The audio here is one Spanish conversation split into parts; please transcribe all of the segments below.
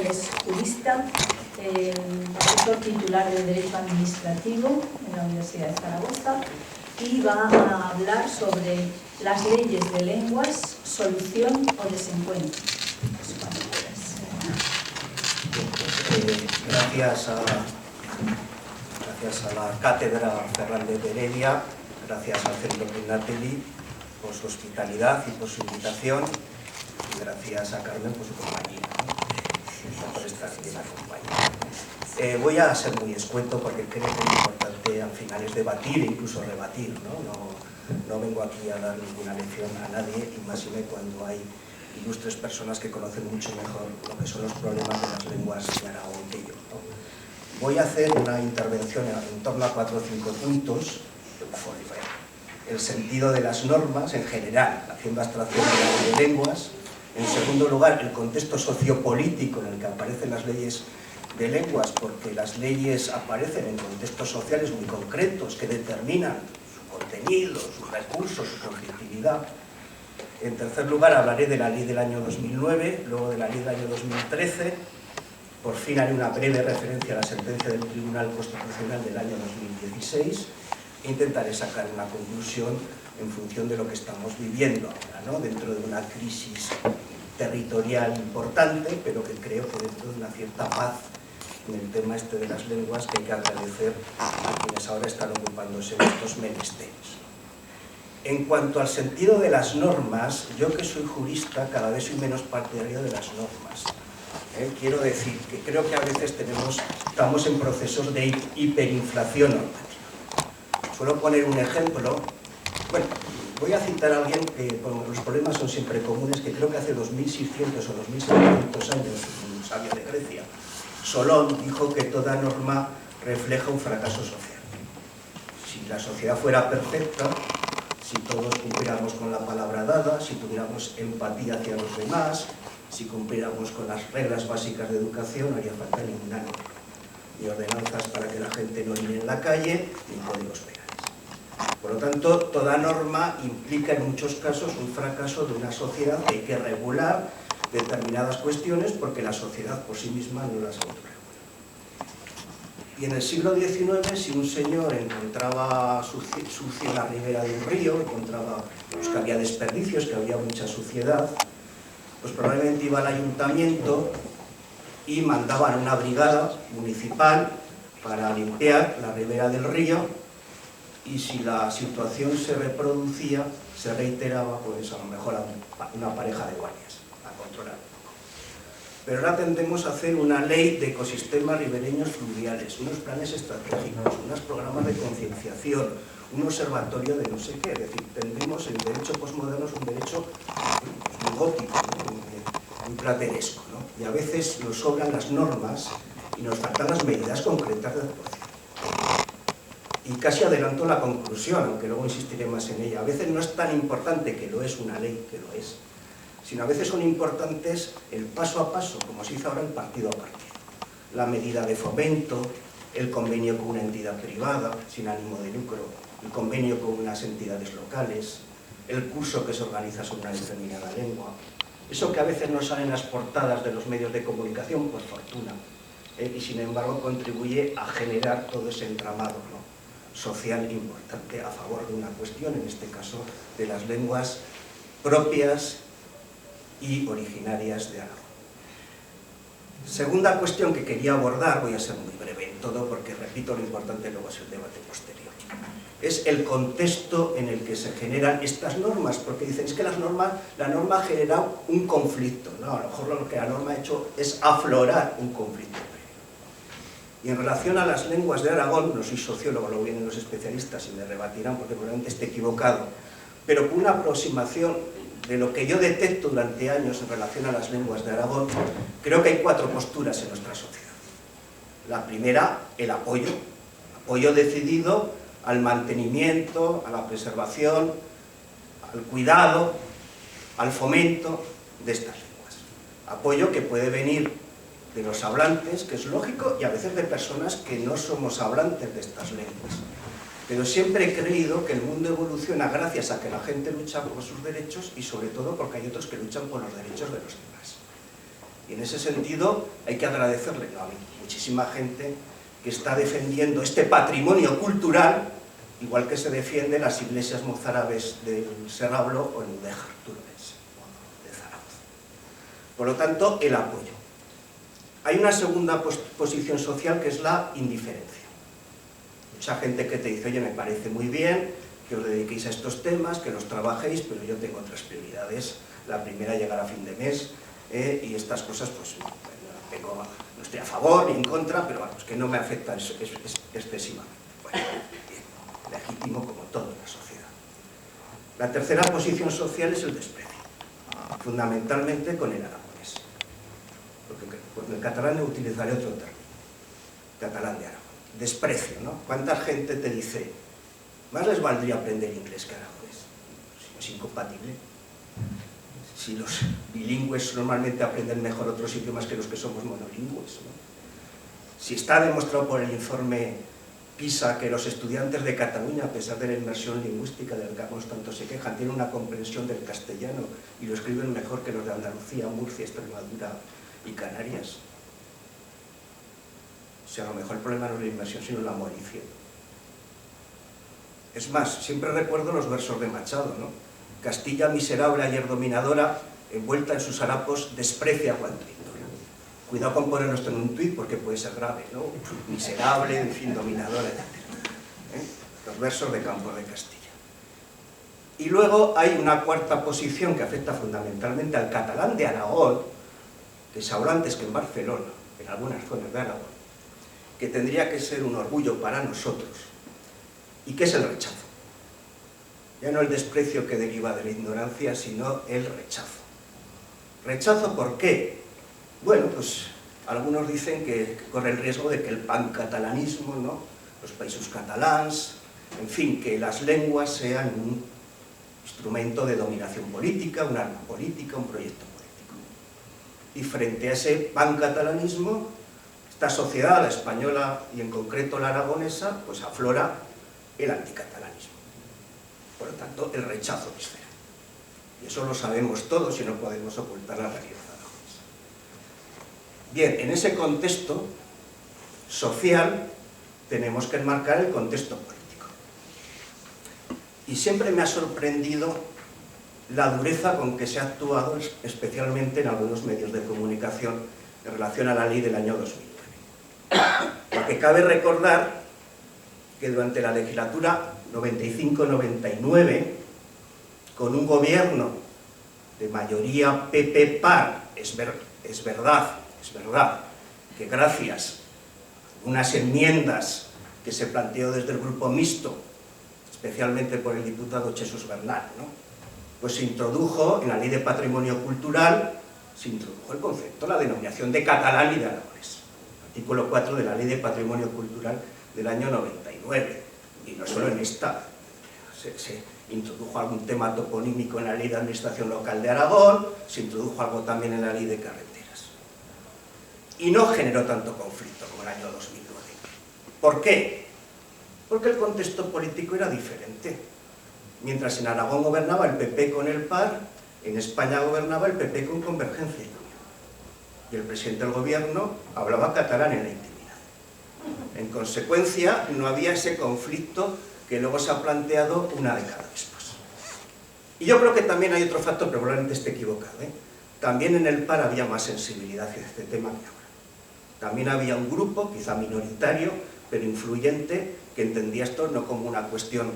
es jurista, profesor titular de Derecho Administrativo en la Universidad de Zaragoza y va a hablar sobre las leyes de lenguas, solución o desencuentro. Gracias a la Cátedra Fernández de Heredia, gracias al Centro Pignatelli por su hospitalidad y por su invitación, y gracias a Carmen por su compañía, por estar aquí en la compañía. Voy a ser muy escueto porque creo que lo importante al final es debatir e incluso rebatir, no vengo aquí a dar ninguna lección a nadie, y más cuando hay ilustres personas que conocen mucho mejor lo que son los problemas de las lenguas de Aragón que yo. Voy a hacer una intervención en torno a 4 o 5 puntos. El sentido de las normas en general, haciendo abstracción de la ley de lenguas. En segundo lugar, el contexto sociopolítico en el que aparecen las leyes de lenguas, porque las leyes aparecen en contextos sociales muy concretos que determinan su contenido, sus recursos, su conflictividad. En tercer lugar, hablaré de la ley del año 2009, luego de la ley del año 2013, por fin haré una breve referencia a la sentencia del Tribunal Constitucional del año 2016 e intentaré sacar una conclusión en función de lo que estamos viviendo ahora, dentro de una crisis territorial importante, pero que creo que dentro de una cierta paz en el tema este de las lenguas, que hay que agradecer a quienes ahora están ocupándose de estos menesteres. En cuanto al sentido de las normas, yo que soy jurista cada vez soy menos partidario de las normas. Quiero decir que creo que a veces estamos en procesos de hiperinflación normativa. Suelo poner un ejemplo. Bueno, voy a citar a alguien que los problemas son siempre comunes, que creo que hace 2600 o 2700 años, un sabio de Grecia, Solón, dijo que toda norma refleja un fracaso social. Si la sociedad fuera perfecta, si todos cumpliéramos con la palabra dada, si tuviéramos empatía hacia los demás, si cumpliéramos con las reglas básicas de educación, no haría falta ninguna norma, ni ordenanzas para que la gente no orine en la calle, ni códigos penales. Por lo tanto, toda norma implica en muchos casos un fracaso de una sociedad que hay que regular determinadas cuestiones porque la sociedad por sí misma no las autorregula. Y en el siglo XIX, si un señor encontraba sucio la ribera de un río, encontraba que había desperdicios, que había mucha suciedad, pues probablemente iba al ayuntamiento y mandaban una brigada municipal para limpiar la ribera del río, y si la situación se reproducía, se reiteraba, pues a lo mejor a una pareja de guardias a controlar. Pero ahora tendemos a hacer una ley de ecosistemas ribereños fluviales, unos planes estratégicos, unos programas de concienciación, un observatorio de no sé qué. Es decir, tendemos, el derecho posmoderno es un derecho muy gótico, muy plateresco, y a veces nos sobran las normas y nos faltan las medidas concretas de actuación. Y casi adelanto la conclusión, aunque luego insistiré más en ella. A veces no es tan importante, que lo es una ley, que lo es, sino a veces son importantes el paso a paso, como se hizo ahora el partido a partido. La medida de fomento, el convenio con una entidad privada, sin ánimo de lucro, el convenio con unas entidades locales, el curso que se organiza sobre una determinada lengua. Eso que a veces no sale en las portadas de los medios de comunicación, por fortuna, y sin embargo contribuye a generar todo ese entramado social importante a favor de una cuestión, en este caso de las lenguas propias y originarias de Aragón. Segunda cuestión que quería abordar, voy a ser muy breve en todo porque, repito, lo importante luego es el debate posterior, es el contexto en el que se generan estas normas, porque dicen, es que la norma ha generado un conflicto. No, a lo mejor lo que la norma ha hecho es aflorar un conflicto. Y en relación a las lenguas de Aragón, no soy sociólogo, lo vienen los especialistas y me rebatirán porque probablemente esté equivocado, pero con una aproximación de lo que yo detecto durante años en relación a las lenguas de Aragón, creo que hay 4 posturas en nuestra sociedad. La primera, el apoyo decidido al mantenimiento, a la preservación, al cuidado, al fomento de estas lenguas. Apoyo que puede venir de los hablantes, que es lógico, y a veces de personas que no somos hablantes de estas lenguas. Pero siempre he creído que el mundo evoluciona gracias a que la gente lucha por sus derechos y sobre todo porque hay otros que luchan por los derechos de los demás. Y en ese sentido hay que agradecerle a muchísima gente que está defendiendo este patrimonio cultural, igual que se defiende las iglesias mozárabes del Serrablo o en Udéjar, Turbes, de Zaragoza. Por lo tanto, el apoyo. Hay una segunda posición social que es la indiferencia. Mucha gente que te dice, oye, me parece muy bien que os dediquéis a estos temas, que los trabajéis, pero yo tengo otras prioridades. La primera, llegar a fin de mes, y estas cosas, pues, no estoy a favor ni en contra, pero vamos, que no me afecta excesivamente. Bueno, bien, legítimo como todo en la sociedad. La tercera posición social es el desprecio, fundamentalmente con el aragonés. Porque con el catalán utilizaré otro término, catalán de Aragón. Desprecio, ¿no? ¿Cuánta gente te dice, más les valdría aprender inglés que aragonés? Si no es incompatible. Si los bilingües normalmente aprenden mejor otros idiomas que los que somos monolingües, ¿no? Si está demostrado por el informe PISA que los estudiantes de Cataluña, a pesar de la inmersión lingüística del que tanto se quejan, tienen una comprensión del castellano y lo escriben mejor que los de Andalucía, Murcia, Extremadura y Canarias. O sea, a lo mejor el problema no es la inmersión, sino la moricia. Es más, siempre recuerdo los versos de Machado, ¿no? Castilla miserable, ayer dominadora, envuelta en sus harapos, desprecia cuanto ignora. Cuidado con ponerlo esto en un tuit porque puede ser grave, ¿no? Miserable, en fin, dominadora, etc. Los versos de Campos de Castilla. Y luego hay una cuarta posición que afecta fundamentalmente al catalán de Aragón, que se habló antes que en Barcelona, en algunas zonas de Aragón, que tendría que ser un orgullo para nosotros, y que es el rechazo. Ya no el desprecio que deriva de la ignorancia, sino el rechazo. ¿Rechazo por qué? Bueno, pues algunos dicen que corre el riesgo de que el pancatalanismo, ¿no? Los països catalans, en fin, que las lenguas sean un instrumento de dominación política, un arma política, un proyecto político. Y frente a ese pancatalanismo, esta sociedad, la española y en concreto la aragonesa, pues aflora el anticatalanismo. Por lo tanto, el rechazo visceral. Y eso lo sabemos todos y no podemos ocultar la realidad aragonesa. Bien, en ese contexto social tenemos que enmarcar el contexto político. Y siempre me ha sorprendido la dureza con que se ha actuado, especialmente en algunos medios de comunicación, en relación a la ley del año 2009. Porque cabe recordar que durante la legislatura 95-99, con un gobierno de mayoría PP par, es verdad que gracias a unas enmiendas que se planteó desde el grupo mixto, especialmente por el diputado Jesús Bernal, ¿no? Pues se introdujo en la Ley de Patrimonio Cultural, se introdujo el concepto, la denominación de catalán y de aragonés. Artículo 4 de la Ley de Patrimonio Cultural del año 99. Y no solo en esta, se introdujo algún tema toponímico en la Ley de Administración Local de Aragón, se introdujo algo también en la Ley de Carreteras. Y no generó tanto conflicto como el año 2009. ¿Por qué? Porque el contexto político era diferente. Mientras en Aragón gobernaba el PP con el PAR, en España gobernaba el PP con Convergencia y Unión. Y el presidente del gobierno hablaba catalán en la intimidad. En consecuencia, no había ese conflicto que luego se ha planteado una década después. Y yo creo que también hay otro factor, pero probablemente esté equivocado, ¿eh? También en el PAR había más sensibilidad hacia este tema que ahora. También había un grupo, quizá minoritario, pero influyente, que entendía esto no como una cuestión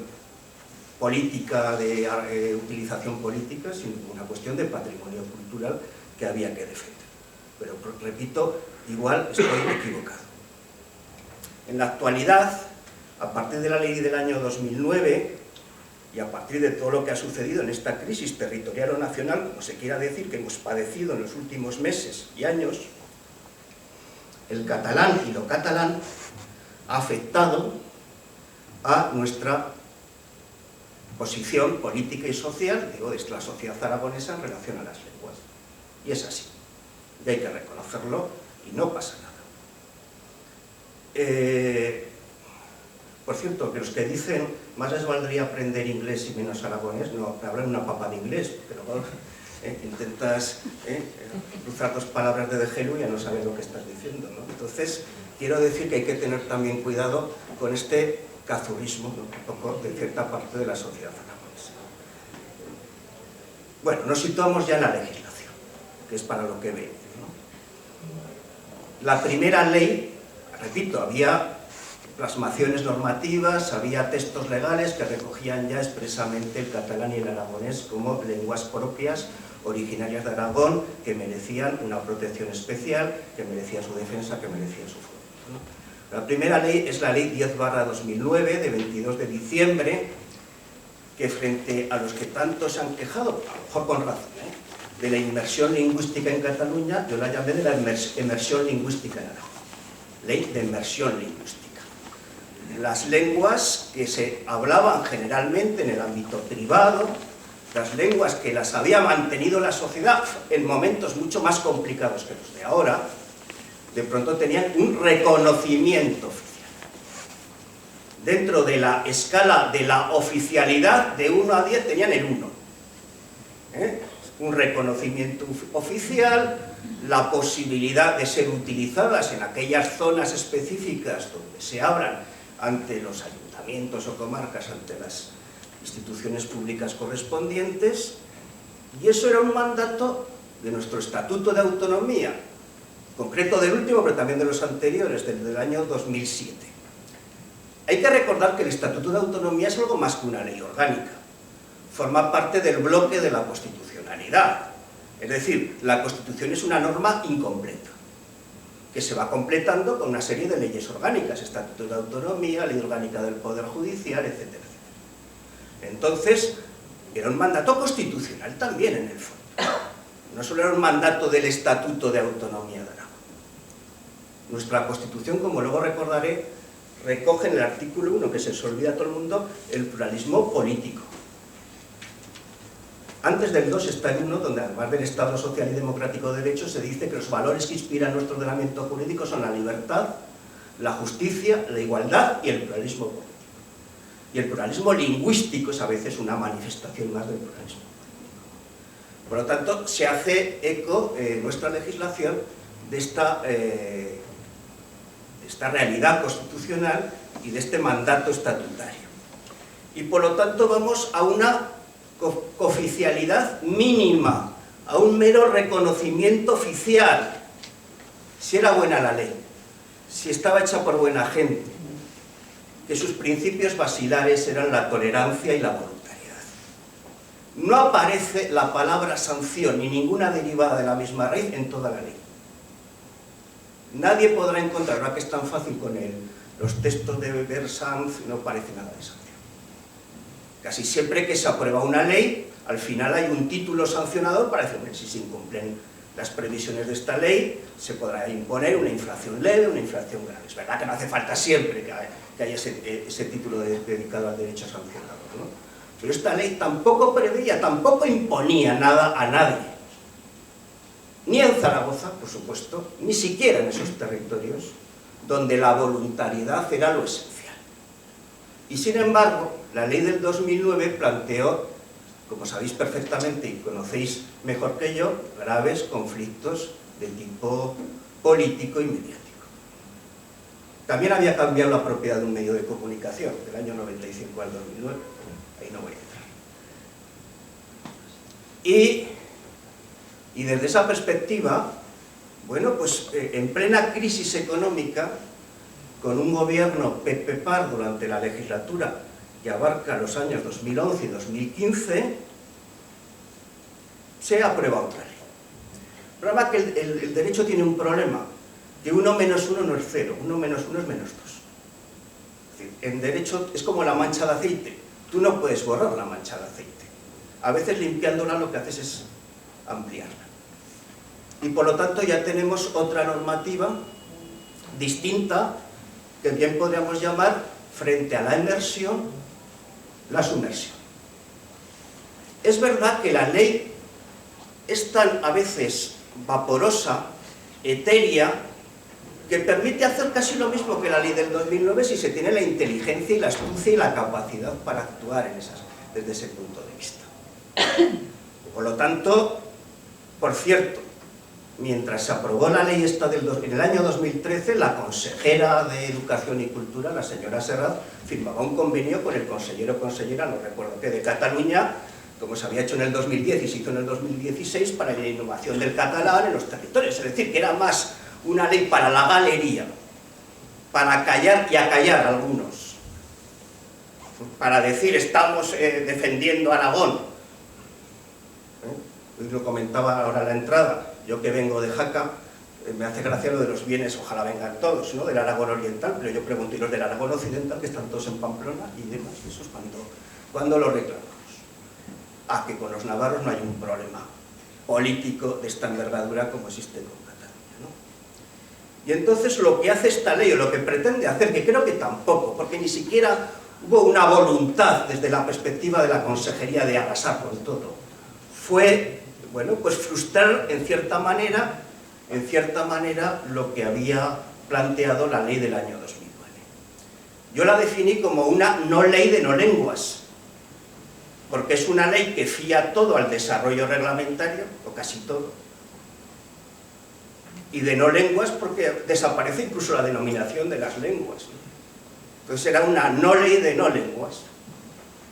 política, de utilización política, sino como una cuestión de patrimonio cultural que había que defender. Pero, repito, igual estoy equivocado. En la actualidad, a partir de la ley del año 2009 y a partir de todo lo que ha sucedido en esta crisis territorial o nacional, como se quiera decir, que hemos padecido en los últimos meses y años, el catalán y lo catalán ha afectado a nuestra posición política y social, digo, de la sociedad aragonesa en relación a las lenguas. Y es así. Y hay que reconocerlo y no pasa nada. Por cierto, que los que dicen más les valdría aprender inglés y menos aragonés, no, me hablan una papa de inglés, pero Intentas cruzar dos palabras de Gelu y ya no sabes lo que estás diciendo, ¿no? Entonces, quiero decir que hay que tener también cuidado con este cazurrismo, ¿no? Un poco de cierta parte de la sociedad aragonesa. Bueno, nos situamos ya en la legislación, que es para lo que venimos, ¿no? La primera ley, repito, había plasmaciones normativas, había textos legales que recogían ya expresamente el catalán y el aragonés como lenguas propias, originarias de Aragón, que merecían una protección especial, que merecía su defensa, que merecía su fomento, ¿no? La primera ley es la Ley 10/2009, de 22 de diciembre, que frente a los que tanto se han quejado, a lo mejor con razón, de la inmersión lingüística en Cataluña, yo la llamé de la inmersión lingüística en Aragón. Ley de inmersión lingüística. Las lenguas que se hablaban generalmente en el ámbito privado, las lenguas que las había mantenido la sociedad en momentos mucho más complicados que los de ahora, de pronto tenían un reconocimiento oficial. Dentro de la escala de la oficialidad, de 1 a 10 tenían el 1. Un reconocimiento oficial, la posibilidad de ser utilizadas en aquellas zonas específicas donde se hablan ante los ayuntamientos o comarcas, ante las instituciones públicas correspondientes, y eso era un mandato de nuestro Estatuto de Autonomía, concreto del último, pero también de los anteriores, del año 2007. Hay que recordar que el Estatuto de Autonomía es algo más que una ley orgánica, forma parte del bloque de la constitucionalidad, es decir, la Constitución es una norma incompleta, que se va completando con una serie de leyes orgánicas, Estatuto de Autonomía, Ley Orgánica del Poder Judicial, etcétera, etcétera. Entonces, era un mandato constitucional también en el fondo. No solo era un mandato del Estatuto de Autonomía de Aragón. Nuestra Constitución, como luego recordaré, recoge en el artículo 1, que se les olvida a todo el mundo, el pluralismo político. Antes del 2 está el 1, donde además del Estado social y democrático de derecho se dice que los valores que inspiran nuestro ordenamiento jurídico son la libertad, la justicia, la igualdad y el pluralismo político. Y el pluralismo lingüístico es a veces una manifestación más del pluralismo político. Por lo tanto, se hace eco en nuestra legislación de esta realidad constitucional y de este mandato estatutario. Y por lo tanto vamos a una cooficialidad mínima, a un mero reconocimiento oficial. Si era buena la ley, si estaba hecha por buena gente, que sus principios basilares eran la tolerancia y la voluntariedad. No aparece la palabra sanción ni ninguna derivada de la misma raíz en toda la ley. Nadie podrá encontrar, ahora que es tan fácil con los textos de Bersánz, no parece nada de sanción. Casi siempre que se aprueba una ley, al final hay un título sancionador para decir, si se incumplen las previsiones de esta ley, se podrá imponer una infracción leve, una infracción grave. Es verdad que no hace falta siempre que haya ese título dedicado al derecho sancionador, ¿no? Pero esta ley tampoco preveía, tampoco imponía nada a nadie. Ni en Zaragoza, por supuesto, ni siquiera en esos territorios donde la voluntariedad era lo esencial. Y sin embargo, la ley del 2009 planteó, como sabéis perfectamente y conocéis mejor que yo, graves conflictos de tipo político y mediático. También había cambiado la propiedad de un medio de comunicación, del año 95 al 2009, ahí no voy a entrar. Y desde esa perspectiva, bueno, pues en plena crisis económica, con un gobierno PPPAR durante la legislatura que abarca los años 2011 y 2015, se aprueba otra ley. El problema es que el derecho tiene un problema, que 1 menos 1 no es 0, 1 menos 1 es menos 2. Es decir, en derecho es como la mancha de aceite, tú no puedes borrar la mancha de aceite. A veces limpiándola lo que haces es ampliarla. Y por lo tanto ya tenemos otra normativa distinta, que bien podríamos llamar, frente a la inmersión, la sumersión. Es verdad que la ley es tan a veces vaporosa, etérea, que permite hacer casi lo mismo que la ley del 2009 si se tiene la inteligencia y la astucia y la capacidad para actuar desde ese punto de vista. Por lo tanto, Por cierto, mientras se aprobó la ley esta en el año 2013, la consejera de Educación y Cultura, la señora Serrat, firmaba un convenio con el consellero o consellera, no recuerdo qué, de Cataluña, como se había hecho en el 2010 y se hizo en el 2016, para la innovación del catalán en los territorios. Es decir, que era más una ley para la galería, para callar y acallar a algunos, para decir estamos defendiendo a Aragón. Hoy lo comentaba ahora en la entrada, yo que vengo de Jaca, me hace gracia lo de los bienes, ojalá vengan todos, ¿no?, del Aragón Oriental, pero yo pregunto, ¿y los del Aragón Occidental, que están todos en Pamplona y demás? ¿Eso es cuando lo reclamamos? Ah, que con los navarros no hay un problema político de esta envergadura como existe con Cataluña, ¿no? Y entonces lo que hace esta ley, o lo que pretende hacer, que creo que tampoco, porque ni siquiera hubo una voluntad desde la perspectiva de la consejería de arrasar con todo, fue, bueno, pues frustrar en cierta manera lo que había planteado la ley del año 2009. Yo la definí como una no ley de no lenguas, porque es una ley que fía todo al desarrollo reglamentario, o casi todo, y de no lenguas porque desaparece incluso la denominación de las lenguas, ¿no? Entonces era una no ley de no lenguas.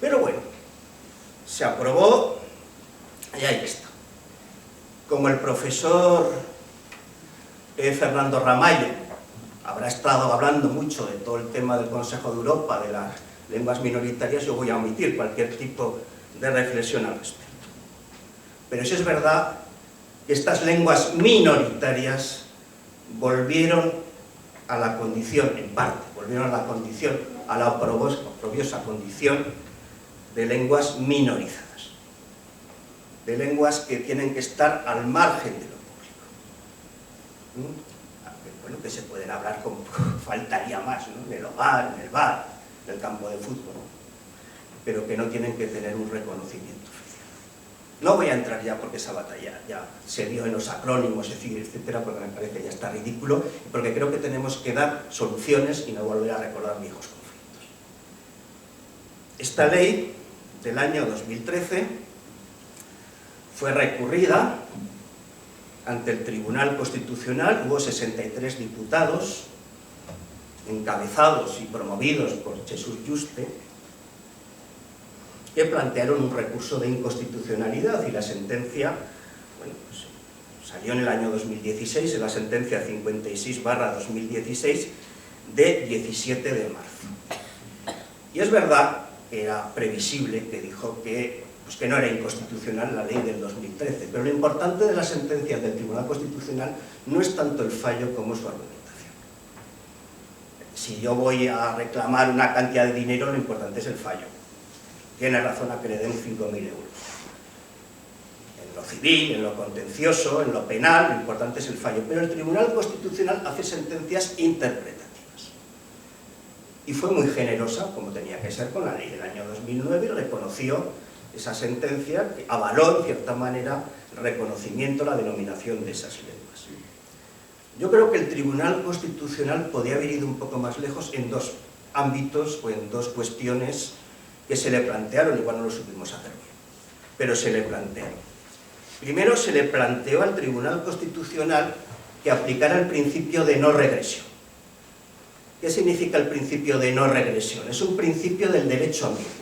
Pero bueno, se aprobó y ahí está. Como el profesor Fernando Ramallo habrá estado hablando mucho de todo el tema del Consejo de Europa, de las lenguas minoritarias, yo voy a omitir cualquier tipo de reflexión al respecto. Pero sí es verdad que estas lenguas minoritarias volvieron a la condición, en parte, a la oprobiosa condición de lenguas minorizadas, de lenguas que tienen que estar al margen de lo público. Bueno, que se pueden hablar como faltaría más, ¿no?, en el hogar, en el bar, en el campo de fútbol, ¿no?, pero que no tienen que tener un reconocimiento oficial. No voy a entrar ya porque esa batalla ya se dio en los acrónimos, etcétera, porque me parece que ya está ridículo, y porque creo que tenemos que dar soluciones y no volver a recordar viejos conflictos. Esta ley del año 2013 fue recurrida ante el Tribunal Constitucional. Hubo 63 diputados, encabezados y promovidos por Jesús Yuste, que plantearon un recurso de inconstitucionalidad, y la sentencia, bueno, pues, salió en el año 2016, en la sentencia 56/2016 de 17 de marzo. Y es verdad que era previsible, que dijo que no era inconstitucional la ley del 2013, pero lo importante de las sentencias del Tribunal Constitucional no es tanto el fallo como su argumentación. Si yo voy a reclamar una cantidad de dinero, lo importante es el fallo. Tiene razón a que le den 5.000 euros. En lo civil, en lo contencioso, en lo penal, lo importante es el fallo. Pero el Tribunal Constitucional hace sentencias interpretativas. Y fue muy generosa, como tenía que ser, con la ley del año 2009, y reconoció esa sentencia, que avaló en cierta manera el reconocimiento, la denominación de esas lenguas. Yo creo que el Tribunal Constitucional podía haber ido un poco más lejos en dos ámbitos o en dos cuestiones que se le plantearon, igual no lo supimos hacer bien, pero se le plantearon. Primero, se le planteó al Tribunal Constitucional que aplicara el principio de no regresión. ¿Qué significa el principio de no regresión? Es un principio del derecho ambiental,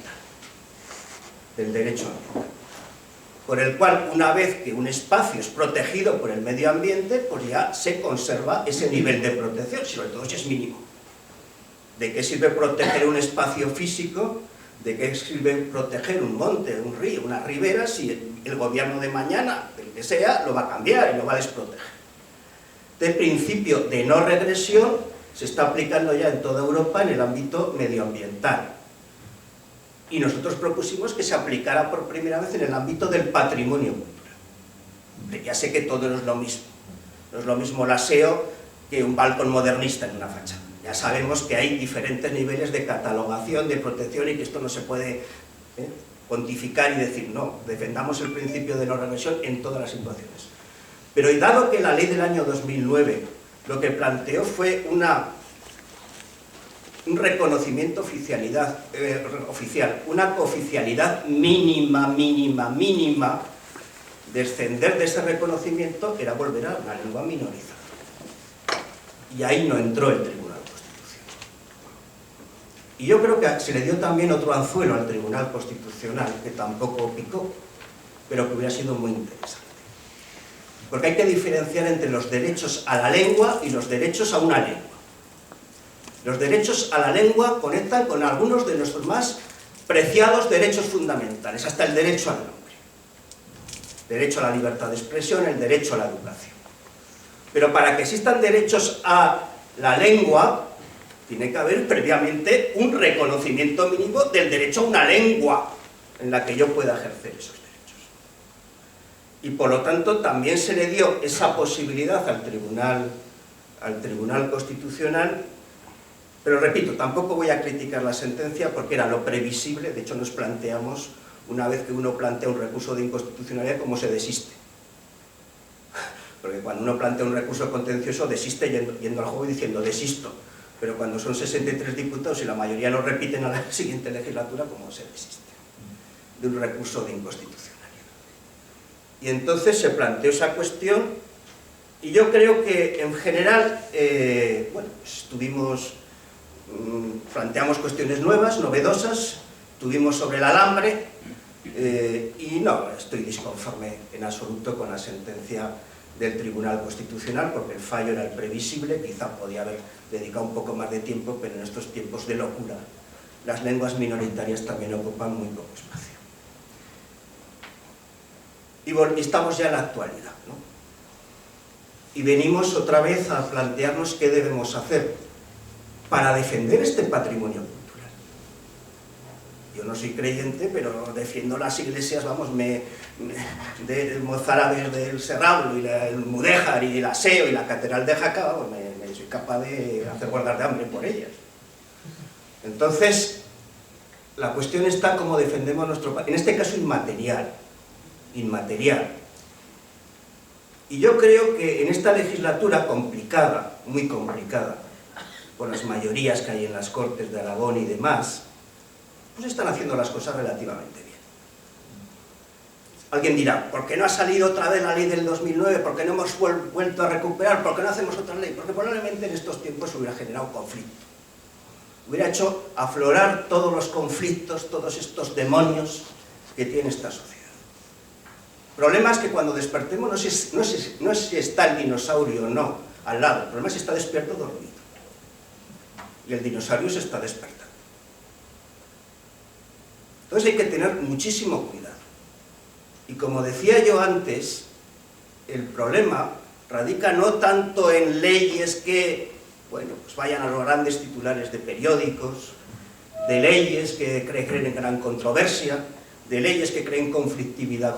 por el cual, una vez que un espacio es protegido por el medio ambiente, pues ya se conserva ese nivel de protección, sobre todo si es mínimo. ¿De qué sirve proteger un espacio físico? ¿De qué sirve proteger un monte, un río, una ribera, si el gobierno de mañana, del que sea, lo va a cambiar y lo va a desproteger? Este principio de no regresión se está aplicando ya en toda Europa en el ámbito medioambiental. Y nosotros propusimos que se aplicara por primera vez en el ámbito del patrimonio cultural. Ya sé que todo no es lo mismo. No es lo mismo el aseo que un balcón modernista en una fachada. Ya sabemos que hay diferentes niveles de catalogación, de protección, y que esto no se puede pontificar y decir, no, defendamos el principio de no regresión en todas las situaciones. Pero y dado que la ley del año 2009 lo que planteó fue un reconocimiento oficial, una cooficialidad mínima, descender de ese reconocimiento era volver a una lengua minorizada. Y ahí no entró el Tribunal Constitucional. Y yo creo que se le dio también otro anzuelo al Tribunal Constitucional, que tampoco picó, pero que hubiera sido muy interesante. Porque hay que diferenciar entre los derechos a la lengua y los derechos a una lengua. Los derechos a la lengua conectan con algunos de nuestros más preciados derechos fundamentales, hasta el derecho al nombre. Derecho a la libertad de expresión, el derecho a la educación. Pero para que existan derechos a la lengua, tiene que haber previamente un reconocimiento mínimo del derecho a una lengua en la que yo pueda ejercer esos derechos. Y por lo tanto también se le dio esa posibilidad al Tribunal Constitucional, pero repito, tampoco voy a criticar la sentencia porque era lo previsible. De hecho nos planteamos, una vez que uno plantea un recurso de inconstitucionalidad, cómo se desiste. Porque cuando uno plantea un recurso contencioso, desiste yendo al juego y diciendo desisto. Pero cuando son 63 diputados y la mayoría lo repiten a la siguiente legislatura, ¿cómo se desiste de un recurso de inconstitucionalidad? Y entonces se planteó esa cuestión, y yo creo que en general, bueno, pues planteamos cuestiones nuevas, novedosas, tuvimos sobre el alambre, y no estoy disconforme en absoluto con la sentencia del Tribunal Constitucional, porque el fallo era el previsible. Quizá podía haber dedicado un poco más de tiempo, pero en estos tiempos de locura las lenguas minoritarias también ocupan muy poco espacio. Y estamos ya en la actualidad, ¿no? Y venimos otra vez a plantearnos qué debemos hacer para defender este patrimonio cultural. Yo no soy creyente, pero defiendo las iglesias, vamos, de mozárabes del Serrablo, y el Mudéjar, y el Aseo, y la Catedral de Jaca, pues me soy capaz de hacer guardar de hambre por ellas. Entonces, la cuestión está cómo defendemos nuestro patrimonio, en este caso inmaterial. Y yo creo que en esta legislatura complicada, muy complicada, por las mayorías que hay en las Cortes de Aragón y demás, pues están haciendo las cosas relativamente bien. Alguien dirá, ¿por qué no ha salido otra vez la ley del 2009? ¿Por qué no hemos vuelto a recuperar? ¿Por qué no hacemos otra ley? Porque probablemente en estos tiempos hubiera generado conflicto. Hubiera hecho aflorar todos los conflictos, todos estos demonios que tiene esta sociedad. El problema es que cuando despertemos no es si está el dinosaurio o no al lado, el problema es si está despierto o dormido. Y el dinosaurio se está despertando. Entonces hay que tener muchísimo cuidado. Y como decía yo antes, el problema radica no tanto en leyes que, bueno, pues vayan a los grandes titulares de periódicos, de leyes que creen en gran controversia, de leyes que creen conflictividad